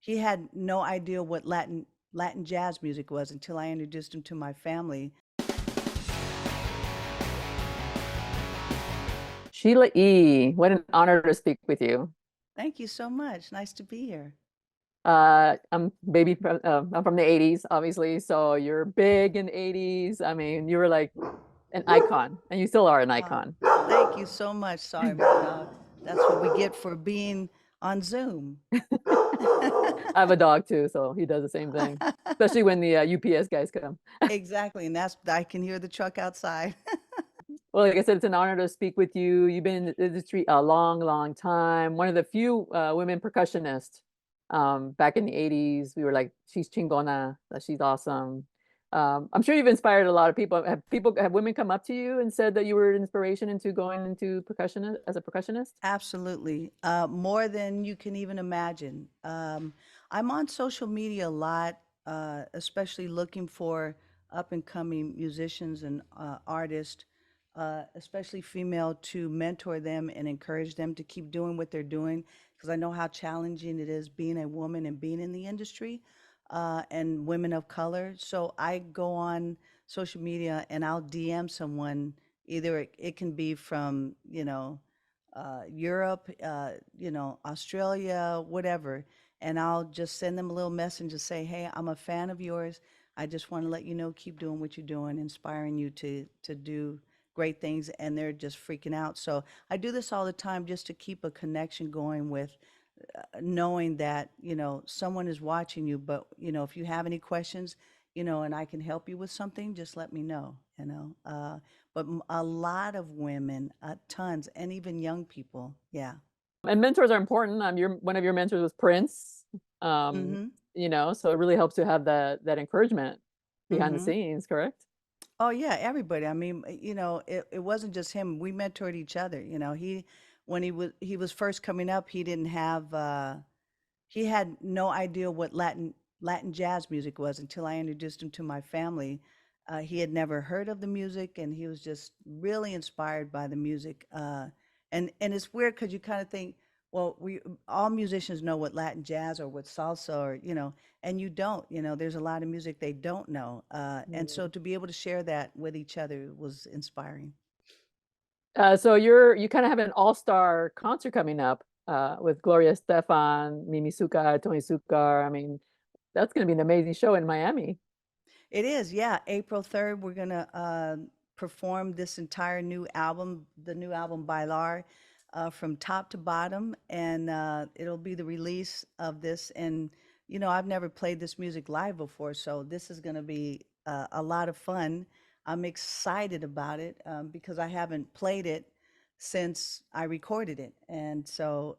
he had no idea what Latin jazz music was until I introduced him to my family. Sheila E, what an honor to speak with you. Thank you so much. Nice to be here. I'm from the 80s, obviously. So you're big in the 80s. I mean, you were like an icon, and you still are an Uh, icon. Thank you so much. Sorry, my dog. That's what we get for being on Zoom. I have a dog too, so he does the same thing, especially when the UPS guys come. Exactly, and that's I can hear the truck outside. Well, like I said, it's an honor to speak with you. You've been in the industry a long, long time. One of the few women percussionists. Back in the 80s, we were like, she's chingona, that she's awesome. I'm sure you've inspired a lot of people. Have women come up to you and said that you were an inspiration into going into percussion as a percussionist? Absolutely. More than you can even imagine. I'm on social media a lot, especially looking for up and coming musicians and artists, especially female, to mentor them and encourage them to keep doing what they're doing. Because I know how challenging it is being a woman and being in the industry, and women of color. So I go on social media and I'll DM someone. Either it can be from, Europe, Australia, whatever. And I'll just send them a little message to say, hey, I'm a fan of yours. I just want to let you know, keep doing what you're doing, inspiring you to do great things. And they're just freaking out. So I do this all the time just to keep a connection going with knowing that, someone is watching you. But, if you have any questions, and I can help you with something, just let me know. But a lot of women, tons, and even young people. Yeah. And mentors are important. One of your mentors was Prince. Um, Mm-hmm. so it really helps to have that encouragement behind the Mm-hmm. scenes, correct? Oh yeah, everybody. I mean, it wasn't just him. We mentored each other. When he was first coming up, he didn't have he had no idea what Latin jazz music was until I introduced him to my family. He had never heard of the music, and he was just really inspired by the music. And it's weird because you kind of think, well, we all musicians know what Latin jazz or what salsa or and you don't. There's a lot of music they don't know, and so Mm. to be able to share that with each other was inspiring. So you kind of have an all-star concert coming up with Gloria Estefan, Mimy Succar, Tony Succar. I mean, that's going to be an amazing show in Miami. It is, yeah. April 3rd, we're gonna perform this entire new album, the new album Bailar, from top to bottom, and it'll be the release of this. And I've never played this music live before, so this is gonna be a lot of fun. I'm excited about it because I haven't played it since I recorded it, and so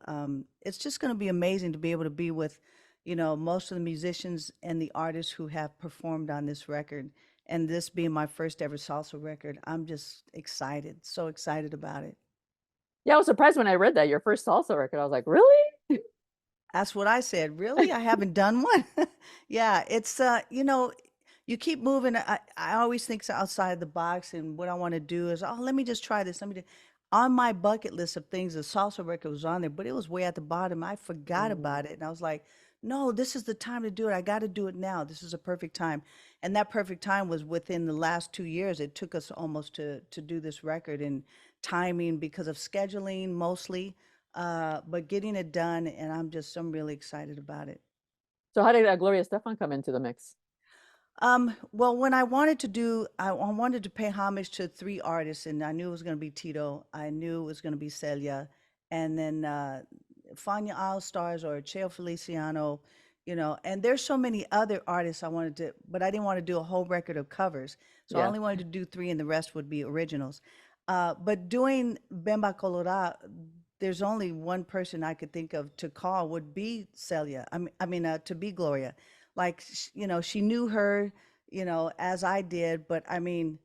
it's just gonna be amazing to be able to be with most of the musicians and the artists who have performed on this record. And this being my first ever salsa record, I'm just excited, so excited about it. Yeah, I was surprised when I read that your first salsa record. I was like, really? That's what I said. Really? I haven't done one? Yeah, it's, you keep moving. I always think outside the box, and what I want to do is, oh, let me just try this. Let me do. On my bucket list of things, the salsa record was on there, but it was way at the bottom. I forgot Mm. about it. And I was like, no, this is the time to do it. I got to do it now. This is a perfect time. And that perfect time was within the last 2 years. It took us almost to do this record, and timing because of scheduling mostly, but getting it done. And I'm really excited about it. So how did Gloria Estefan come into the mix? Well, when I wanted to I wanted to pay homage to three artists, and I knew it was going to be Tito. I knew it was going to be Celia, and then Fania All Stars or Cheo Feliciano, And there's so many other artists I wanted to, but I didn't want to do a whole record of covers, so I Yeah. only wanted to do three, and the rest would be originals. But doing Bemba Colora, there's only one person I could think of to call would be Celia. To be Gloria. Like, she knew her, as I did, but I mean,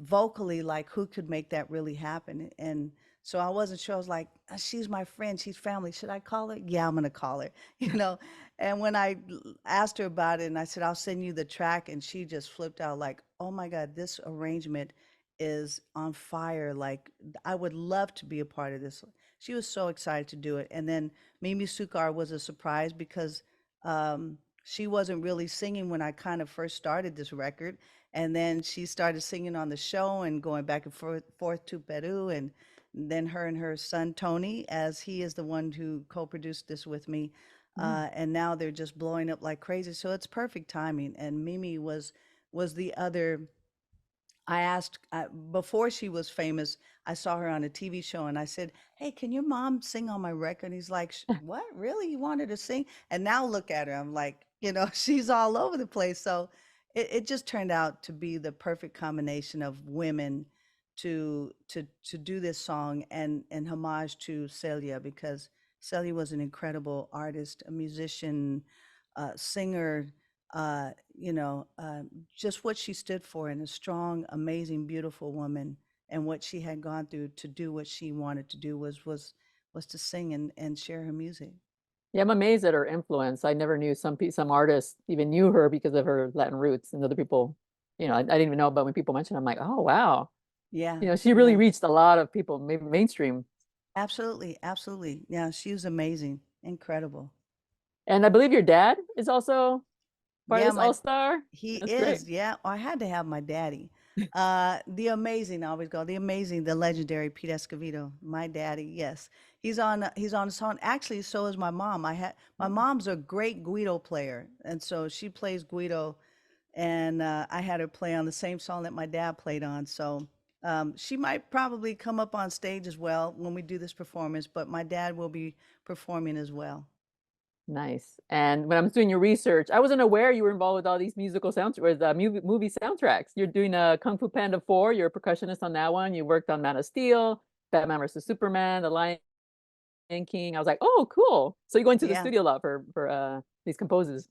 vocally, like, who could make that really happen? And so I wasn't sure. I was like, she's my friend, she's family. Should I call her? Yeah, I'm gonna call her, you know. And when I asked her about it, and I said, I'll send you the track, and she just flipped out, like, oh my God, this arrangement is on fire. Like, I would love to be a part of this. She was so excited to do it. And then Mimy Succar was a surprise because She wasn't really singing when I kind of first started this record, and then she started singing on the show and going back and forth to Peru, and then her and her son Tony, as he is the one who co-produced this with me, Mm. and now they're just blowing up like crazy. So it's perfect timing. And Mimi was the other. I asked before she was famous. I saw her on a TV show, and I said, "Hey, can your mom sing on my record?" And he's like, "What? Really? You want her to sing?" And now look at her. I'm like, she's all over the place. So it just turned out to be the perfect combination of women to do this song and homage to Celia, because Celia was an incredible artist, a musician, singer, just what she stood for, and a strong, amazing, beautiful woman, and what she had gone through to do what she wanted to do was to sing and share her music. Yeah, I'm amazed at her influence. I never knew some artists even knew her because of her Latin roots, and other people, I didn't even know. But when people mention, I'm like, oh wow, Yeah, she really yeah, reached a lot of people, maybe mainstream. absolutely, absolutely. Yeah, she was amazing, incredible. And I believe your dad is also part of Yeah, this All Star. he That's great. is. Yeah, I had to have my daddy. The amazing, I always go, the amazing, the legendary Pete Escovedo, my daddy. Yes, he's on a song. Actually, so is my mom. My mom's a great Guido player, and so she plays Guido, and I had her play on the same song that my dad played on. So she might probably come up on stage as well when we do this performance, but my dad will be performing as well. Nice. And when I was doing your research, I wasn't aware you were involved with all these musical sounds or the movie soundtracks. You're doing a Kung Fu Panda 4. You're a percussionist on that one. You worked on Man of Steel, Batman versus Superman, The Lion King. I was like, oh, cool. So you go into the Yeah. studio a lot for these composers.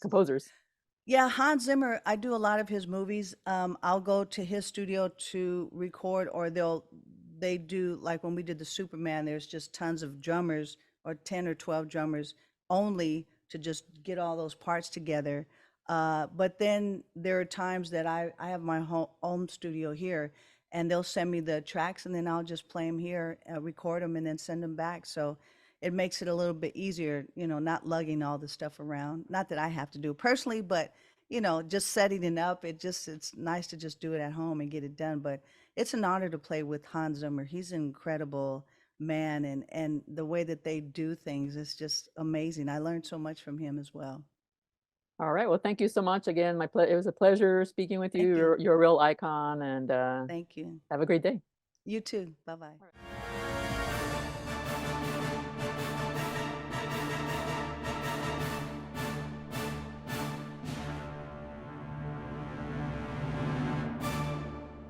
Yeah, Hans Zimmer, I do a lot of his movies. I'll go to his studio to record, or they do, like when we did the Superman, there's just tons of drummers, or 10 or 12 drummers only, to just get all those parts together. But then there are times that I have my home studio here, and they'll send me the tracks, and then I'll just play them here, record them, and then send them back. So it makes it a little bit easier, not lugging all the stuff around. Not that I have to do personally, but just setting it up. It's nice to just do it at home and get it done. But it's an honor to play with Hans Zimmer. He's an incredible man, and the way that they do things is just amazing. I learned so much from him as well. All right. Well, thank you so much again. It was a pleasure speaking with you. Thank you. You're a real icon, and Thank you. have a great day. You too. Bye bye. All right.